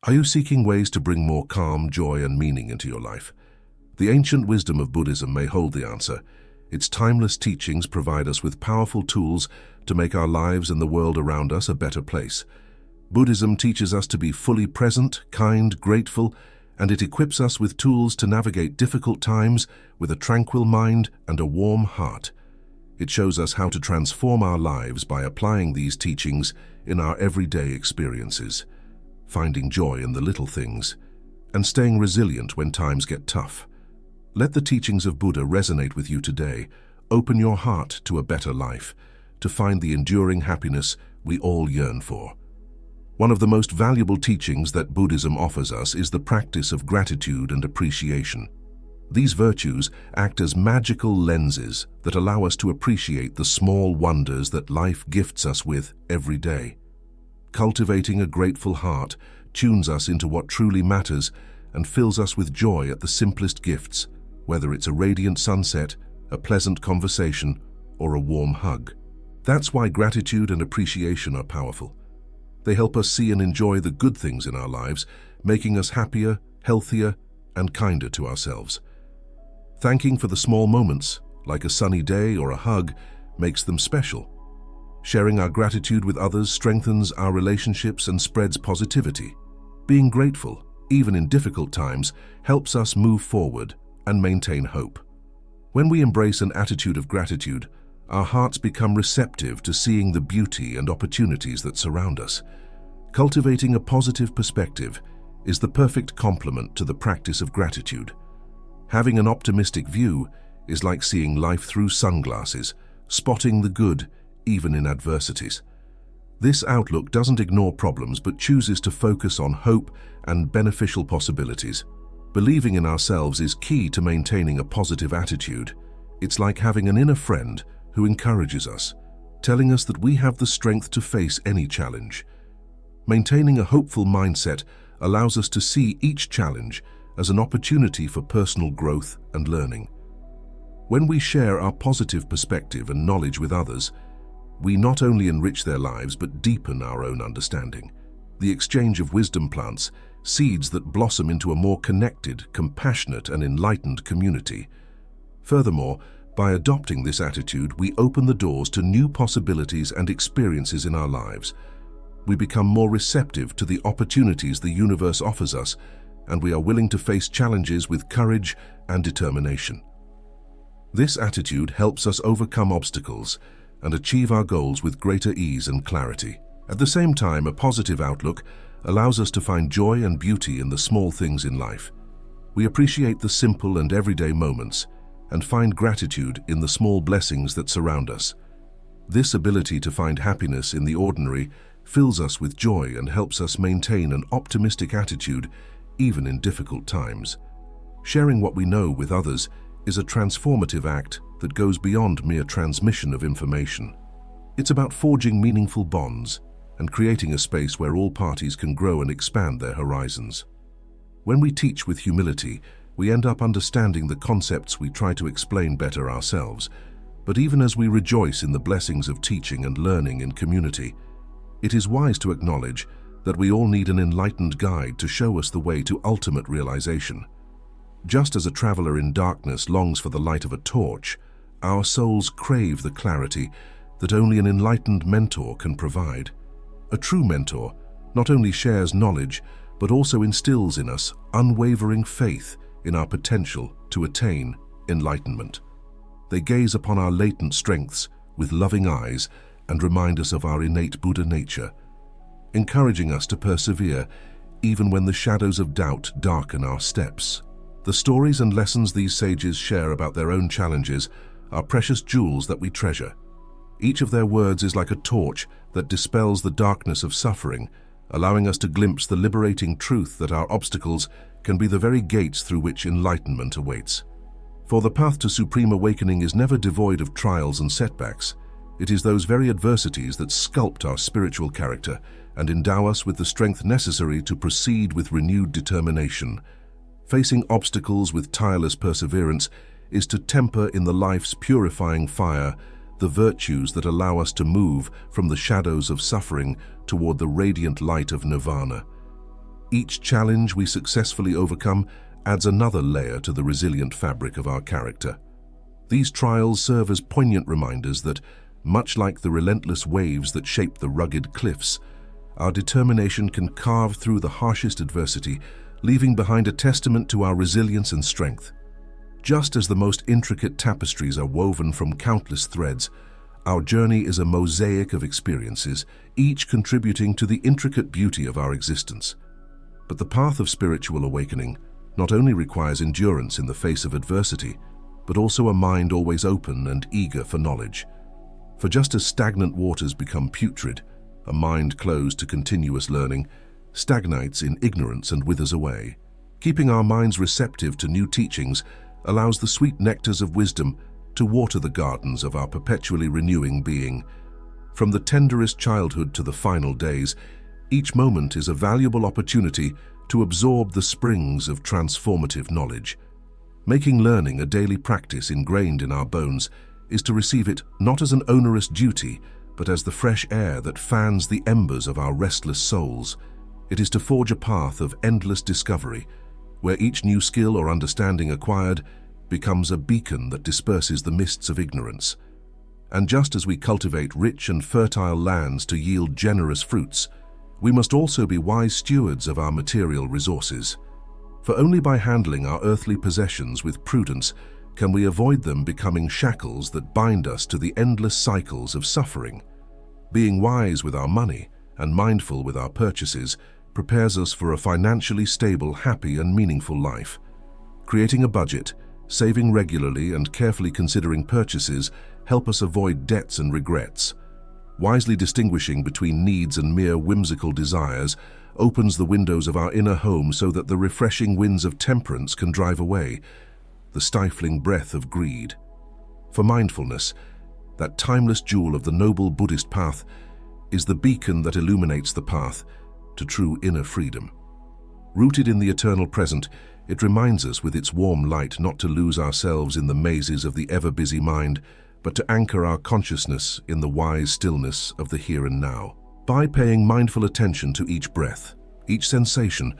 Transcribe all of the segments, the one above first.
Are you seeking ways to bring more calm, joy, and meaning into your life? The ancient wisdom of Buddhism may hold the answer. Its timeless teachings provide us with powerful tools to make our lives and the world around us a better place. Buddhism teaches us to be fully present, kind, grateful, and it equips us with tools to navigate difficult times with a tranquil mind and a warm heart. It shows us how to transform our lives by applying these teachings in our everyday experiences, finding joy in the little things, and staying resilient when times get tough. Let the teachings of Buddha resonate with you today. Open your heart to a better life, to find the enduring happiness we all yearn for. One of the most valuable teachings that Buddhism offers us is the practice of gratitude and appreciation. These virtues act as magical lenses that allow us to appreciate the small wonders that life gifts us with every day. Cultivating a grateful heart tunes us into what truly matters and fills us with joy at the simplest gifts, whether it's a radiant sunset, a pleasant conversation, or a warm hug. That's why gratitude and appreciation are powerful. They help us see and enjoy the good things in our lives, making us happier, healthier, and kinder to ourselves. Thanking for the small moments, like a sunny day or a hug, makes them special. Sharing our gratitude with others strengthens our relationships and spreads positivity. Being grateful, even in difficult times, helps us move forward and maintain hope. When we embrace an attitude of gratitude, our hearts become receptive to seeing the beauty and opportunities that surround us. Cultivating a positive perspective is the perfect complement to the practice of gratitude. Having an optimistic view is like seeing life through sunglasses, spotting the good even in adversities. This outlook doesn't ignore problems but chooses to focus on hope and beneficial possibilities. Believing in ourselves is key to maintaining a positive attitude. It's like having an inner friend who encourages us, telling us that we have the strength to face any challenge. Maintaining a hopeful mindset allows us to see each challenge as an opportunity for personal growth and learning. When we share our positive perspective and knowledge with others, we not only enrich their lives but deepen our own understanding. The exchange of wisdom plants seeds that blossom into a more connected, compassionate, and enlightened community. Furthermore, by adopting this attitude, we open the doors to new possibilities and experiences in our lives. We become more receptive to the opportunities the universe offers us, and we are willing to face challenges with courage and determination. This attitude helps us overcome obstacles and achieve our goals with greater ease and clarity. At the same time, a positive outlook allows us to find joy and beauty in the small things in life. We appreciate the simple and everyday moments and find gratitude in the small blessings that surround us. This ability to find happiness in the ordinary fills us with joy and helps us maintain an optimistic attitude even in difficult times. Sharing what we know with others is a transformative act that goes beyond mere transmission of information. It's about forging meaningful bonds and creating a space where all parties can grow and expand their horizons. When we teach with humility, we end up understanding the concepts we try to explain better ourselves. But even as we rejoice in the blessings of teaching and learning in community, it is wise to acknowledge that we all need an enlightened guide to show us the way to ultimate realization. Just as a traveler in darkness longs for the light of a torch, our souls crave the clarity that only an enlightened mentor can provide. A true mentor not only shares knowledge, but also instills in us unwavering faith in our potential to attain enlightenment. They gaze upon our latent strengths with loving eyes and remind us of our innate Buddha nature, encouraging us to persevere even when the shadows of doubt darken our steps. The stories and lessons these sages share about their own challenges are precious jewels that we treasure. Each of their words is like a torch that dispels the darkness of suffering, allowing us to glimpse the liberating truth that our obstacles can be the very gates through which enlightenment awaits. For the path to supreme awakening is never devoid of trials and setbacks. It is those very adversities that sculpt our spiritual character and endow us with the strength necessary to proceed with renewed determination. Facing obstacles with tireless perseverance is to temper in the life's purifying fire the virtues that allow us to move from the shadows of suffering toward the radiant light of nirvana. Each challenge we successfully overcome adds another layer to the resilient fabric of our character. These trials serve as poignant reminders that, much like the relentless waves that shape the rugged cliffs, our determination can carve through the harshest adversity, leaving behind a testament to our resilience and strength. Just as the most intricate tapestries are woven from countless threads, our journey is a mosaic of experiences, each contributing to the intricate beauty of our existence. But the path of spiritual awakening not only requires endurance in the face of adversity, but also a mind always open and eager for knowledge. For just as stagnant waters become putrid, a mind closed to continuous learning stagnates in ignorance and withers away. Keeping our minds receptive to new teachings allows the sweet nectars of wisdom to water the gardens of our perpetually renewing being. From the tenderest childhood to the final days, each moment is a valuable opportunity to absorb the springs of transformative knowledge. Making learning a daily practice ingrained in our bones is to receive it not as an onerous duty, but as the fresh air that fans the embers of our restless souls. It is to forge a path of endless discovery, where each new skill or understanding acquired becomes a beacon that disperses the mists of ignorance. And just as we cultivate rich and fertile lands to yield generous fruits, we must also be wise stewards of our material resources. For only by handling our earthly possessions with prudence can we avoid them becoming shackles that bind us to the endless cycles of suffering. Being wise with our money and mindful with our purchases prepares us for a financially stable, happy, and meaningful life. Creating a budget, saving regularly, and carefully considering purchases help us avoid debts and regrets. Wisely distinguishing between needs and mere whimsical desires opens the windows of our inner home so that the refreshing winds of temperance can drive away the stifling breath of greed. For mindfulness, that timeless jewel of the noble Buddhist path, is the beacon that illuminates the path to true inner freedom. Rooted in the eternal present, it reminds us with its warm light not to lose ourselves in the mazes of the ever-busy mind, but to anchor our consciousness in the wise stillness of the here and now. By paying mindful attention to each breath, each sensation,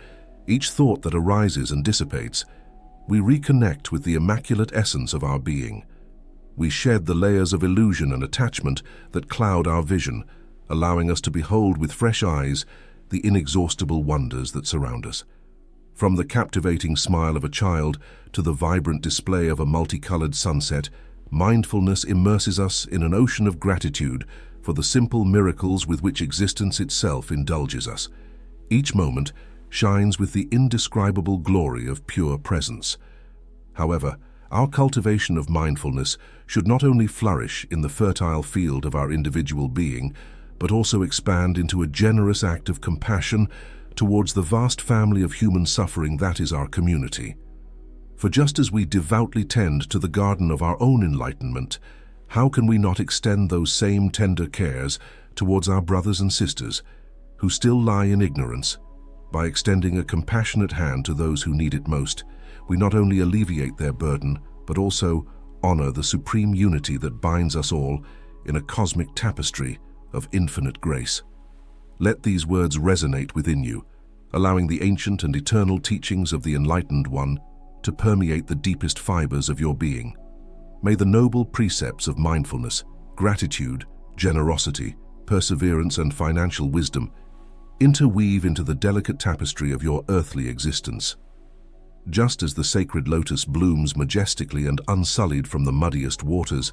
each thought that arises and dissipates, we reconnect with the immaculate essence of our being. We shed the layers of illusion and attachment that cloud our vision, allowing us to behold with fresh eyes the inexhaustible wonders that surround us. From the captivating smile of a child to the vibrant display of a multicolored sunset, mindfulness immerses us in an ocean of gratitude for the simple miracles with which existence itself indulges us. Each moment shines with the indescribable glory of pure presence. However, our cultivation of mindfulness should not only flourish in the fertile field of our individual being, but also expand into a generous act of compassion towards the vast family of human suffering that is our community. For just as we devoutly tend to the garden of our own enlightenment, how can we not extend those same tender cares towards our brothers and sisters who still lie in ignorance? By extending a compassionate hand to those who need it most, we not only alleviate their burden, but also honor the supreme unity that binds us all in a cosmic tapestry of infinite grace. Let these words resonate within you, allowing the ancient and eternal teachings of the Enlightened One to permeate the deepest fibers of your being. May the noble precepts of mindfulness, gratitude, generosity, perseverance, and financial wisdom interweave into the delicate tapestry of your earthly existence. Just as the sacred lotus blooms majestically and unsullied from the muddiest waters,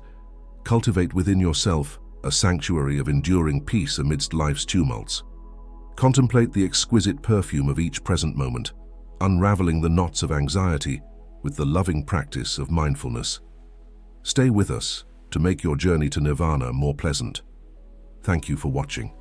cultivate within yourself a sanctuary of enduring peace amidst life's tumults. Contemplate the exquisite perfume of each present moment, unraveling the knots of anxiety with the loving practice of mindfulness. Stay with us to make your journey to nirvana more pleasant. Thank you for watching.